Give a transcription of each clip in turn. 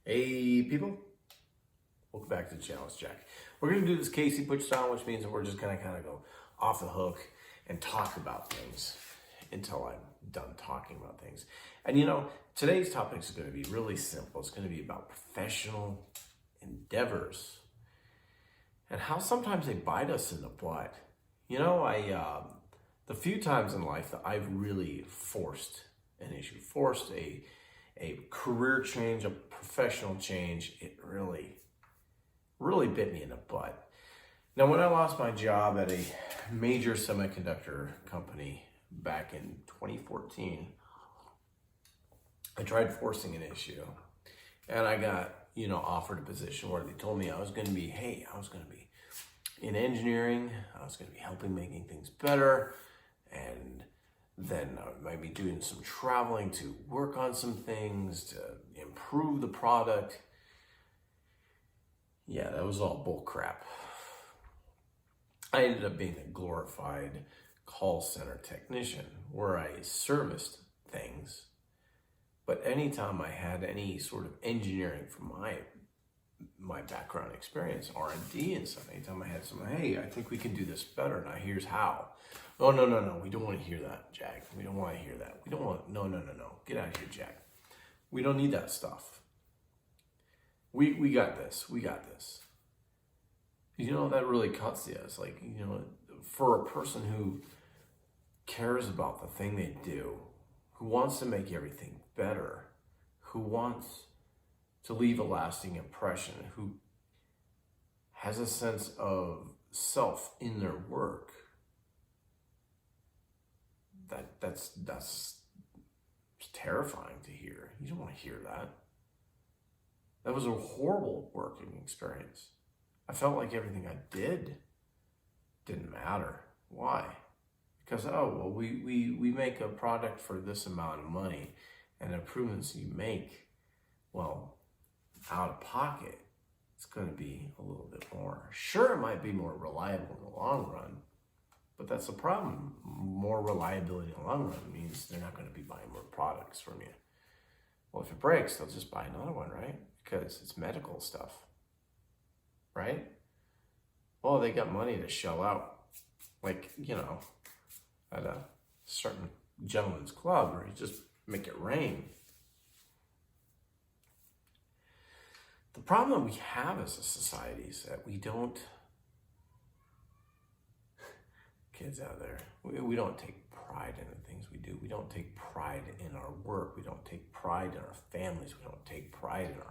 Hey people, welcome back to the channel. It's Jack. We're going to do this Casey Butch style, which means that we're just going to kind of go off the hook and talk about things until I'm done talking about things. And today's topic is going to be really simple. It's going to be about professional endeavors and how sometimes they bite us in the butt. The few times in life that I've really forced an issue, forced a career change, a professional change, it really bit me in the butt. Now, when I lost my job at a major semiconductor company back in 2014, I tried forcing an issue, and I got, offered a position where they told me I was going to be in engineering, I was going to be helping making things better, and then I might be doing some traveling to work on some things to improve the product. Yeah, that was all bull crap. I ended up being a glorified call center technician where I serviced things. But anytime I had any sort of engineering from my background experience, R&D and stuff, anytime I had someone, hey, I think we can do this better, now here's how. Oh, no, we don't want to hear that, Jack. We don't want to hear that. We don't want, no. Get out of here, Jack. We don't need that stuff. We got this. That really cuts you. It's like, for a person who cares about the thing they do, who wants to make everything better, who wants to leave a lasting impression, who has a sense of self in their work, that's terrifying to hear. You don't want to hear that. That was a horrible working experience. I felt like everything I did didn't matter. Why? Because, we make a product for this amount of money, and improvements you make, well, out of pocket, it's going to be a little bit more. Sure, it might be more reliable in the long run, but that's the problem. More reliability in the long run means they're not going to be buying more products from you. Well, if it breaks, they'll just buy another one, right? Because it's medical stuff, right? Well, they got money to shell out, like, at a certain gentleman's club where you just make it rain. The problem that we have as a society is that we don't, kids out there, we don't take pride in the things we do. We don't take pride in our work. We don't take pride in our families. We don't take pride in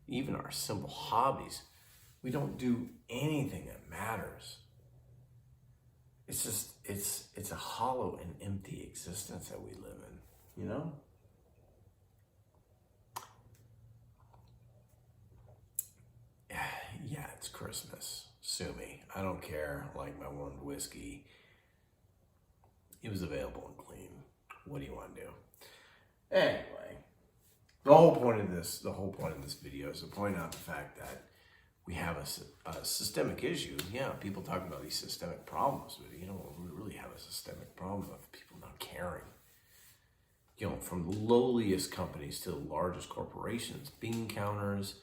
even our simple hobbies. We don't do anything that matters. It's just, it's a hollow and empty existence that we live in, Yeah, it's Christmas. Sue me. I don't care. Like my one whiskey, it was available and clean. What do you want to do? Anyway, the whole point of this video is to point out the fact that we have a systemic issue. Yeah, people talk about these systemic problems, but we really have a systemic problem of people not caring. From the lowliest companies to the largest corporations, bean counters,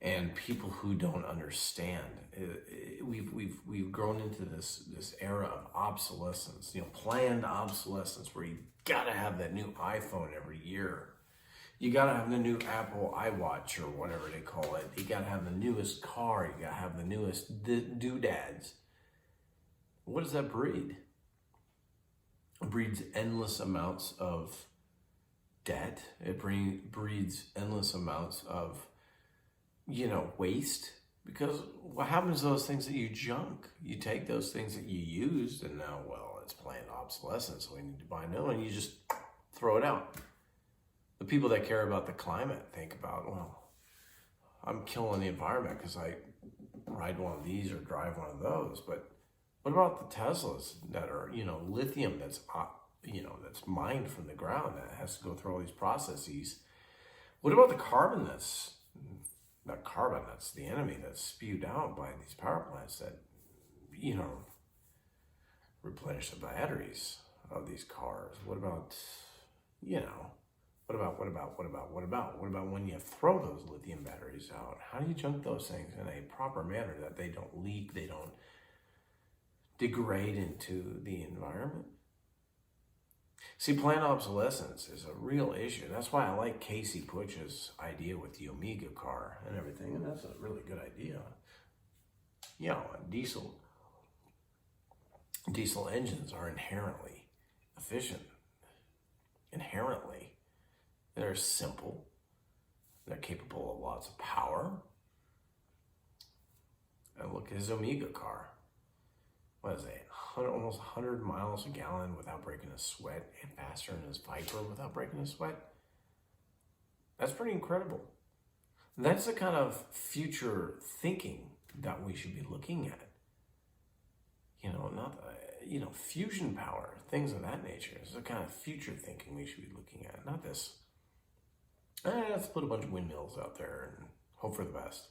and people who don't understand. We've grown into this era of obsolescence, planned obsolescence, where you gotta have that new iPhone every year. You gotta have the new Apple iWatch or whatever they call it. You gotta have the newest car. You gotta have the newest doodads. What does that breed? It breeds endless amounts of debt. It breeds endless amounts of waste, because what happens to those things that you junk? You take those things that you used and now, well, it's planned obsolescence, so we need to buy new, and you just throw it out. The people that care about the climate think about, well, I'm killing the environment because I ride one of these or drive one of those. But what about the Teslas that are, lithium that's mined from the ground that has to go through all these processes? What about the carbon that's the enemy that's spewed out by these power plants that, replenish the batteries of these cars? What about, What about when you throw those lithium batteries out? How do you junk those things in a proper manner that they don't leak, they don't degrade into the environment? See, planned obsolescence is a real issue. That's why I like Casey Puch's idea with the Omega car and everything, and that's a really good idea. You know, diesel engines are inherently efficient. Inherently. They're simple. They're capable of lots of power. And look at his Omega car. What is it? Almost 100 miles a gallon without breaking a sweat, and faster than his Viper without breaking a sweat. That's pretty incredible. That's the kind of future thinking that we should be looking at. You know, not fusion power, things of that nature. It's the kind of future thinking we should be looking at, not this. Let's put a bunch of windmills out there and hope for the best.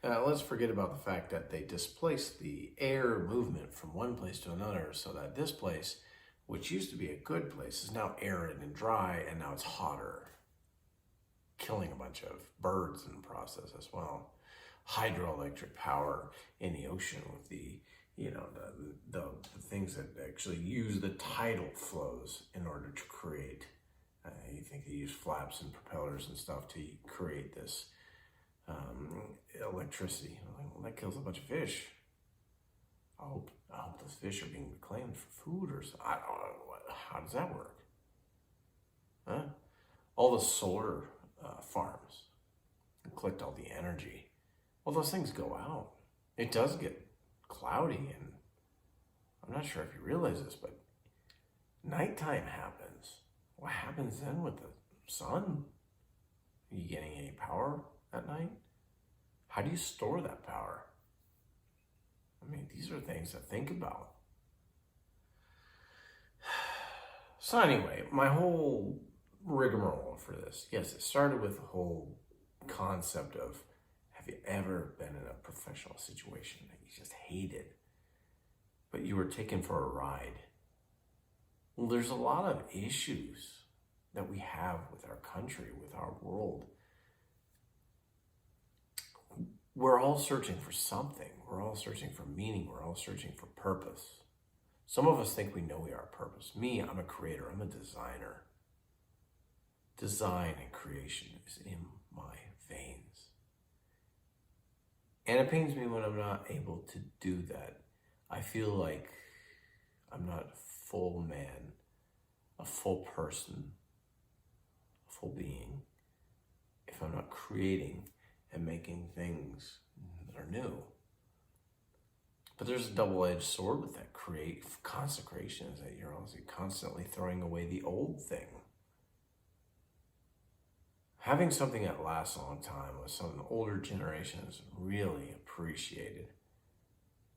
Let's forget about the fact that they displaced the air movement from one place to another, so that this place, which used to be a good place, is now arid and dry, and now it's hotter, killing a bunch of birds in the process as well. Hydroelectric power in the ocean with the things that actually use the tidal flows in order to create. You think they use flaps and propellers and stuff to create this electricity. Well, that kills a bunch of fish. I hope those fish are being reclaimed for food or something. I don't know. How does that work? Huh? All the solar farms collect all the energy. Well, those things go out. It does get cloudy, and I'm not sure if you realize this, but nighttime happens. What happens then with the sun? Are you getting any power at night? How do you store that power? I mean, these are things to think about. So anyway, my whole rigmarole for this, yes, it started with the whole concept of, have you ever been in a professional situation that you just hated, but you were taken for a ride? Well, there's a lot of issues that we have with our country, with our world. We're all searching for something. We're all searching for meaning. We're all searching for purpose. Some of us think we know we are purpose. Me, I'm a creator. I'm a designer. Design and creation is in my veins. And it pains me when I'm not able to do that. I feel like I'm not a full man, a full person, a full being, if I'm not creating and making things that are new. But there's a double-edged sword with that consecration, is that you're also constantly throwing away the old thing. Having something that lasts a long time with some older generations really appreciated.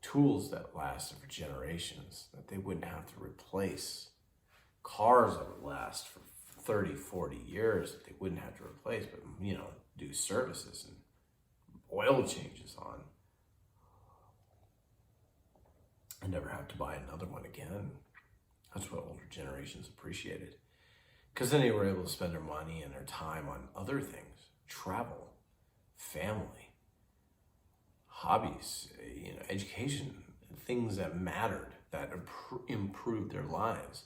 Tools that lasted for generations that they wouldn't have to replace. Cars that would last for 30, 40 years that they wouldn't have to replace, but, do services and oil changes on. And never have to buy another one again. That's what older generations appreciated. Because then they were able to spend their money and their time on other things. Travel, family, hobbies, education, things that mattered, that improved their lives.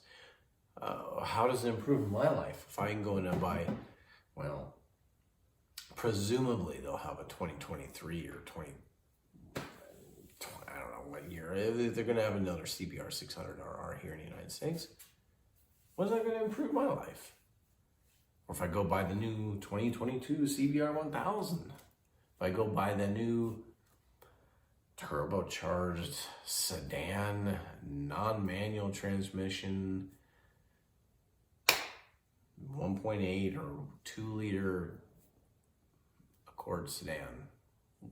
How does it improve my life? If I can go in and buy, presumably they'll have a 2023 or 20, I don't know what year. They're going to have another CBR 600RR here in the United States. What's that going to improve my life? Or if I go buy the new 2022 CBR 1000, if I go buy the new turbocharged sedan, non-manual transmission, 1.8 or 2 liter Accord sedan,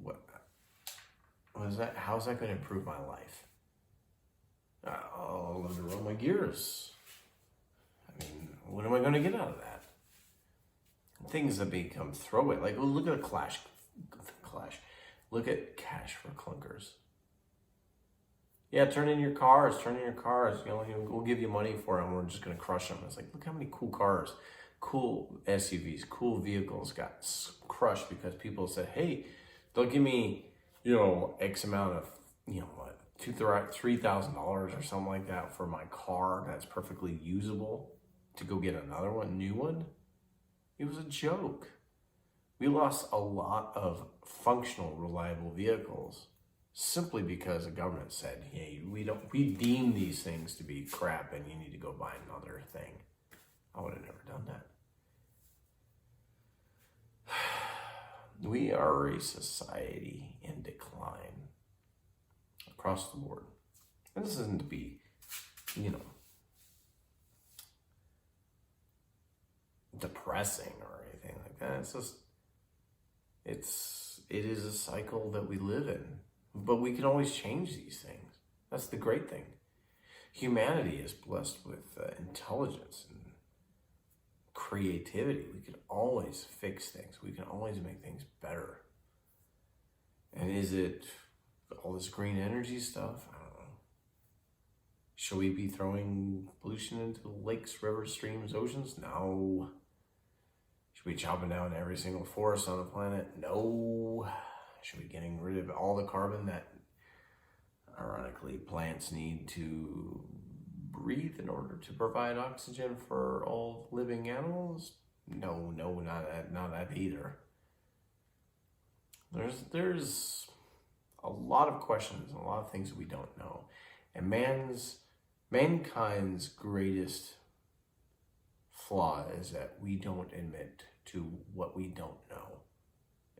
what is that? How's that going to improve my life? I'll learn to roll my gears. I mean, what am I going to get out of that? Things that become throwaway. Like, look at a clash. Look at cash for clunkers. Yeah, turn in your cars. We'll give you money for them. We're just going to crush them. It's like, look how many cool cars cool SUVs, cool vehicles got crushed because people said, hey, they'll give me, X amount of, what, $3,000 or something like that for my car that's perfectly usable to go get another one, new one. It was a joke. We lost a lot of functional, reliable vehicles simply because the government said, hey, we deem these things to be crap and you need to go buy another thing. I would have never done that. We are a society in decline across the board. And this isn't to be, depressing or anything like that. It's just, it is a cycle that we live in. But we can always change these things. That's the great thing. Humanity is blessed with intelligence and creativity. We can always fix things. We can always make things better. And is it all this green energy stuff? I don't know. Should we be throwing pollution into the lakes, rivers, streams, oceans? No. Should we be chopping down every single forest on the planet? No. Should we be getting rid of all the carbon that, ironically, plants need to breathe in order to provide oxygen for all living animals? No, not that either. There's a lot of questions and a lot of things that we don't know. And mankind's greatest flaw is that we don't admit to what we don't know.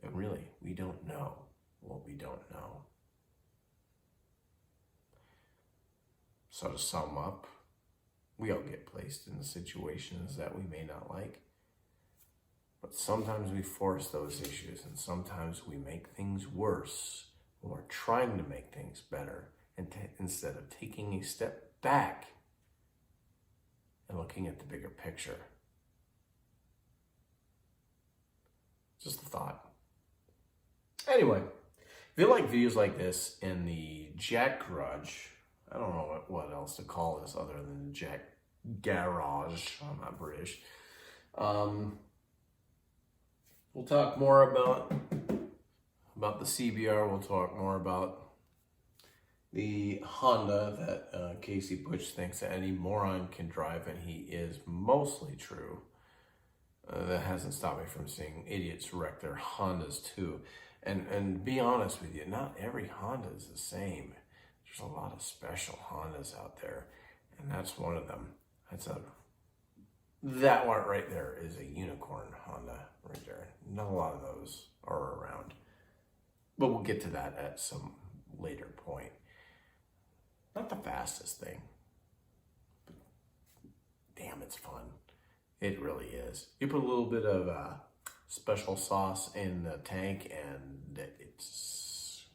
And really, we don't know what we don't know. So to sum up, we all get placed in situations that we may not like. But sometimes we force those issues, and sometimes we make things worse when we're trying to make things better, and instead of taking a step back and looking at the bigger picture. Just a thought. Anyway, if you like videos like this in the Jack Garage, I don't know what else to call this other than Jack Garage. I'm not British. We'll talk more about the CBR. We'll talk more about the Honda that Casey Butch thinks that any moron can drive, and he is mostly true. That hasn't stopped me from seeing idiots wreck their Hondas too. And be honest with you, not every Honda is the same. There's a lot of special Hondas out there, and that's one of them. That one right there is a unicorn Honda right there. Not a lot of those are around, but we'll get to that at some later point. Not the fastest thing, but damn, it's fun. It really is. You put a little bit of special sauce in the tank, and it's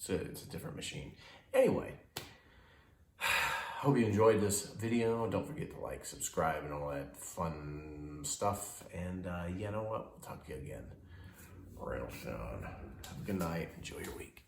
a different machine. Anyway, hope you enjoyed this video. Don't forget to like, subscribe, and all that fun stuff. And you know what? We'll talk to you again real soon. Have a good night. Enjoy your week.